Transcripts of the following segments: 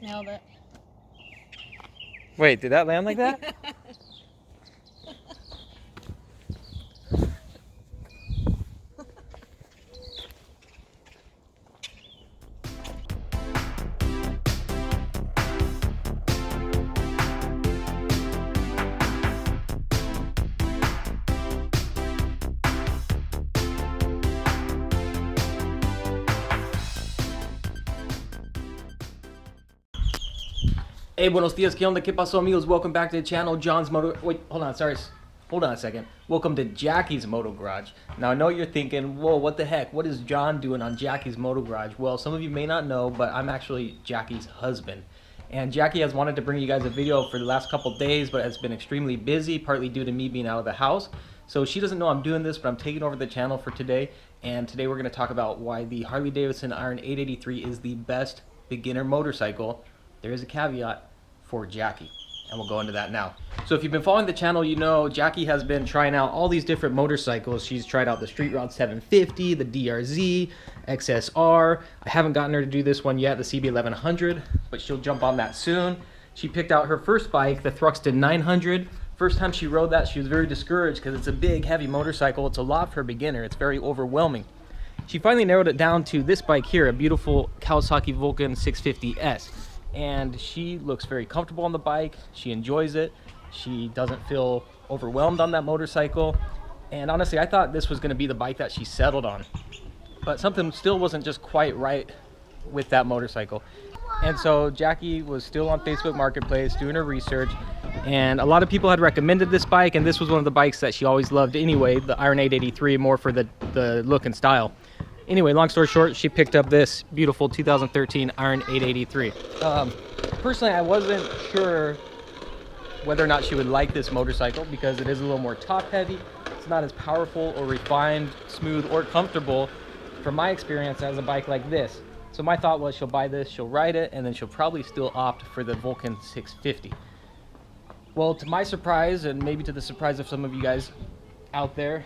Nailed it. Wait, did that land like that? Hey, buenos dias, ¿qué onda? ¿Qué pasó, amigos? Welcome back to the channel, John's Moto... Wait, hold on, sorry. Hold on a second. Welcome to Jackie's Moto Garage. Now, I know you're thinking, whoa, what the heck? What is John doing on Jackie's Moto Garage? Well, some of you may not know, but I'm actually Jackie's husband. And Jackie has wanted to bring you guys a video for the last couple days, but has been extremely busy, partly due to me being out of the house. So she doesn't know I'm doing this, but I'm taking over the channel for today. And today we're going to talk about why the Harley Davidson Iron 883 is the best beginner motorcycle. There is a caveat for Jackie, and we'll go into that now. So if you've been following the channel, you know Jackie has been trying out all these different motorcycles. She's tried out the Street Rod 750, the DRZ, XSR. I haven't gotten her to do this one yet, the CB 1100, but she'll jump on that soon. She picked out her first bike, the Thruxton 900. First time she rode that, she was very discouraged because it's a big, heavy motorcycle. It's a lot for a beginner. It's very overwhelming. She finally narrowed it down to this bike here, a beautiful Kawasaki Vulcan 650S. And she looks very comfortable on the bike. She enjoys it. She doesn't feel overwhelmed on that motorcycle. And honestly, I thought this was going to be the bike that she settled on. But something still wasn't just quite right with that motorcycle. And so Jackie was still on Facebook Marketplace doing her research. And a lot of people had recommended this bike. And this was one of the bikes that she always loved anyway, the Iron 883, more for the look and style. Anyway, long story short, she picked up this beautiful 2013 Iron 883. Personally, I wasn't sure whether or not she would like this motorcycle because it is a little more top heavy. It's not as powerful or refined, smooth, or comfortable from my experience as a bike like this. So my thought was she'll buy this, she'll ride it, and then she'll probably still opt for the Vulcan 650. Well, to my surprise, and maybe to the surprise of some of you guys out there,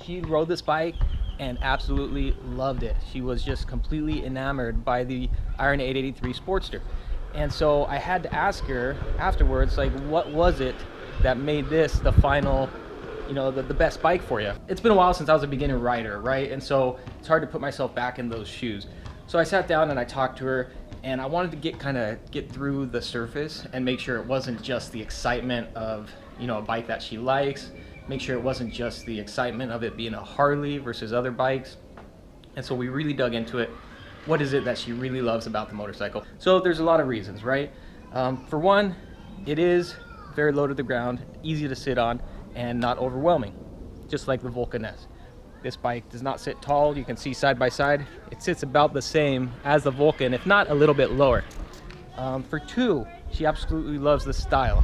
she rode this bike and absolutely loved it. She was just completely enamored by the Iron 883 Sportster. And so I had to ask her afterwards, like, what was it that made this the final, you know, the best bike for you? It's been a while since I was a beginner rider, right? And so it's hard to put myself back in those shoes. So I sat down and I talked to her, and I wanted to get through the surface and make sure it wasn't just the excitement of, you know, a bike that she likes, make sure it wasn't just the excitement of it being a Harley versus other bikes. And so we really dug into it. What is it that she really loves about the motorcycle? So there's a lot of reasons, right? For one, it is very low to the ground, easy to sit on, and not overwhelming, just like the Vulcan S. This bike does not sit tall. You can see side by side. It sits about the same as the Vulcan, if not a little bit lower. For two, she absolutely loves the style.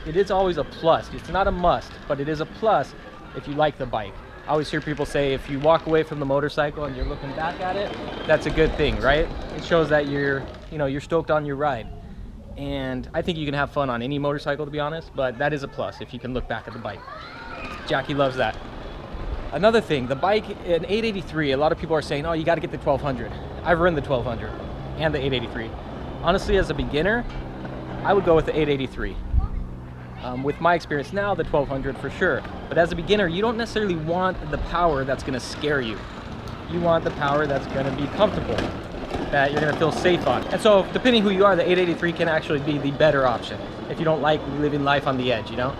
It is always a plus. It's not a must, but it is a plus if you like the bike. I always hear people say if you walk away from the motorcycle and you're looking back at it, that's a good thing, right? It shows that you're stoked on your ride. And I think you can have fun on any motorcycle, to be honest, but that is a plus if you can look back at the bike. Jackie loves that. Another thing, the bike, an 883, a lot of people are saying, oh, you got to get the 1200. I've ridden the 1200 and the 883. Honestly, as a beginner, I would go with the 883. With my experience now, the 1200 for sure. But as a beginner, you don't necessarily want the power that's going to scare you. You want the power that's going to be comfortable, that you're going to feel safe on. And so, depending who you are, the 883 can actually be the better option if you don't like living life on the edge, you know?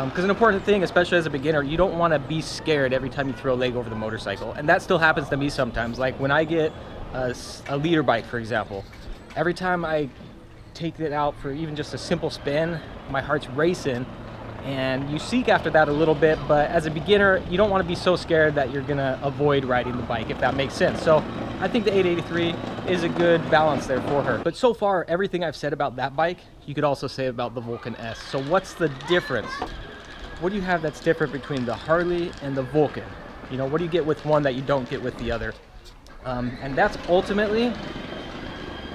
Because an important thing, especially as a beginner, you don't want to be scared every time you throw a leg over the motorcycle. And that still happens to me sometimes. Like when I get a leader bike, for example, every time I take it out for even just a simple spin, my heart's racing, and you seek after that a little bit. But as a beginner, you don't want to be so scared that you're gonna avoid riding the bike, if that makes sense. So I think the 883 is a good balance there for her. But so far, everything I've said about that bike, you could also say about the Vulcan S. So what's the difference? What do you have that's different between the Harley and the Vulcan? You know, what do you get with one that you don't get with the other? And that's ultimately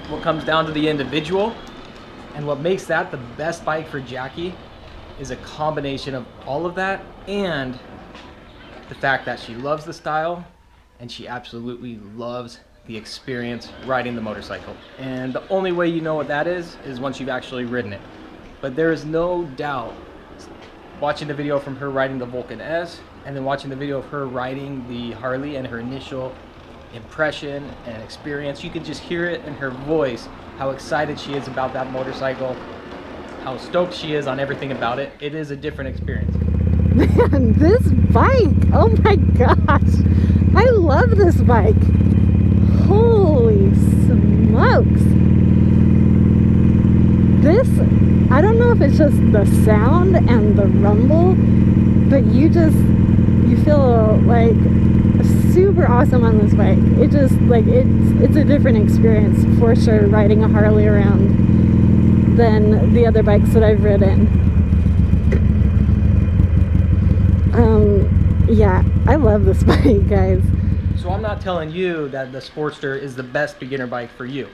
what comes down to the individual. And what makes that the best bike for Jackie is a combination of all of that and the fact that she loves the style and she absolutely loves the experience riding the motorcycle. And the only way you know what that is once you've actually ridden it. But there is no doubt, watching the video from her riding the Vulcan S and then watching the video of her riding the Harley and her initial impression and experience, you can just hear it in her voice how excited she is about that motorcycle, how stoked she is on everything about it. It is a different experience. Man, this bike, oh my gosh, I love this bike. Holy smokes. This, I don't know if it's just the sound and the rumble, but you feel like super awesome on this bike. It just, like, it's a different experience for sure, riding a Harley around than the other bikes that I've ridden. Yeah, I love this bike, guys. So I'm not telling you that the Sportster is the best beginner bike for you.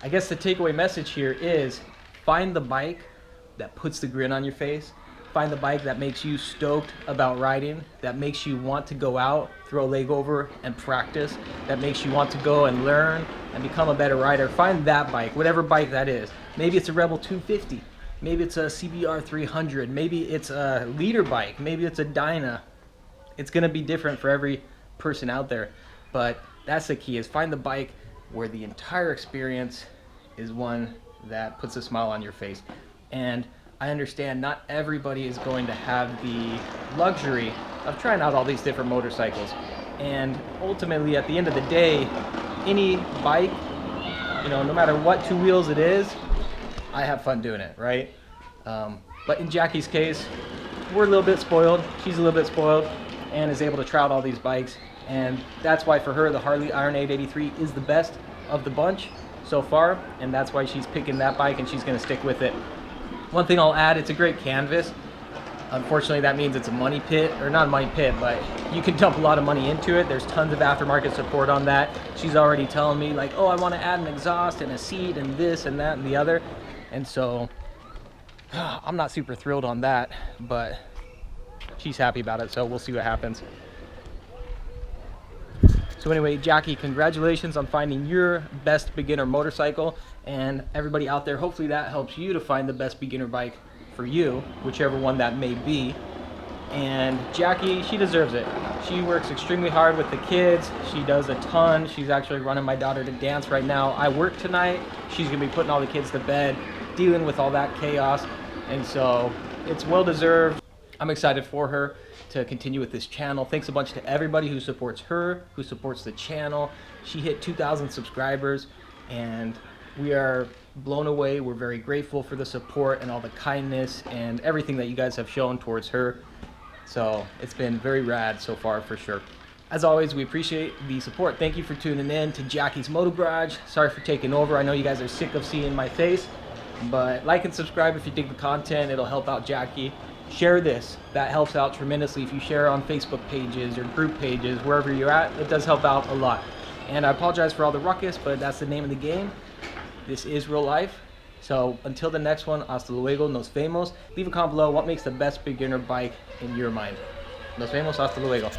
I guess the takeaway message here is find the bike that puts the grin on your face. Find the bike that makes you stoked about riding, that makes you want to go out, throw a leg over and practice, that makes you want to go and learn and become a better rider. Find that bike, whatever bike that is. Maybe it's a Rebel 250, maybe it's a CBR 300, maybe it's a leader bike, maybe it's a Dyna. It's gonna be different for every person out there, but that's the key, is find the bike where the entire experience is one that puts a smile on your face. And I understand not everybody is going to have the luxury of trying out all these different motorcycles. And ultimately, at the end of the day, any bike, you know, no matter what two wheels it is, I have fun doing it, right? But in Jackie's case, we're a little bit spoiled. She's a little bit spoiled and is able to try out all these bikes. And that's why for her, the Harley Iron 883 is the best of the bunch so far. And that's why she's picking that bike and she's gonna stick with it. One thing I'll add, it's a great canvas. Unfortunately, that means it's a money pit, or not a money pit, but you can dump a lot of money into it. There's tons of aftermarket support on that. She's already telling me like, oh, I want to add an exhaust and a seat and this and that and the other. And so I'm not super thrilled on that, but she's happy about it, so we'll see what happens. So anyway, Jackie, congratulations on finding your best beginner motorcycle. And everybody out there, hopefully that helps you to find the best beginner bike for you, whichever one that may be. And Jackie, she deserves it. She works extremely hard with the kids. She does a ton. She's actually running my daughter to dance right now. I work tonight. She's gonna be putting all the kids to bed, dealing with all that chaos. And so it's well deserved. I'm excited for her to continue with this channel. Thanks a bunch to everybody who supports her, who supports the channel. She hit 2,000 subscribers and we are blown away. We're very grateful for the support and all the kindness and everything that you guys have shown towards her. So it's been very rad so far for sure. As always, we appreciate the support. Thank you for tuning in to Jackie's Moto Garage. Sorry for taking over. I know you guys are sick of seeing my face, but like and subscribe if you dig the content. It'll help out Jackie. Share this. That helps out tremendously. If you share on Facebook pages or group pages, wherever you're at, it does help out a lot. And I apologize for all the ruckus, but that's the name of the game. This is real life. So until the next one, hasta luego, nos vemos. Leave a comment below what makes the best beginner bike in your mind. Nos vemos, hasta luego.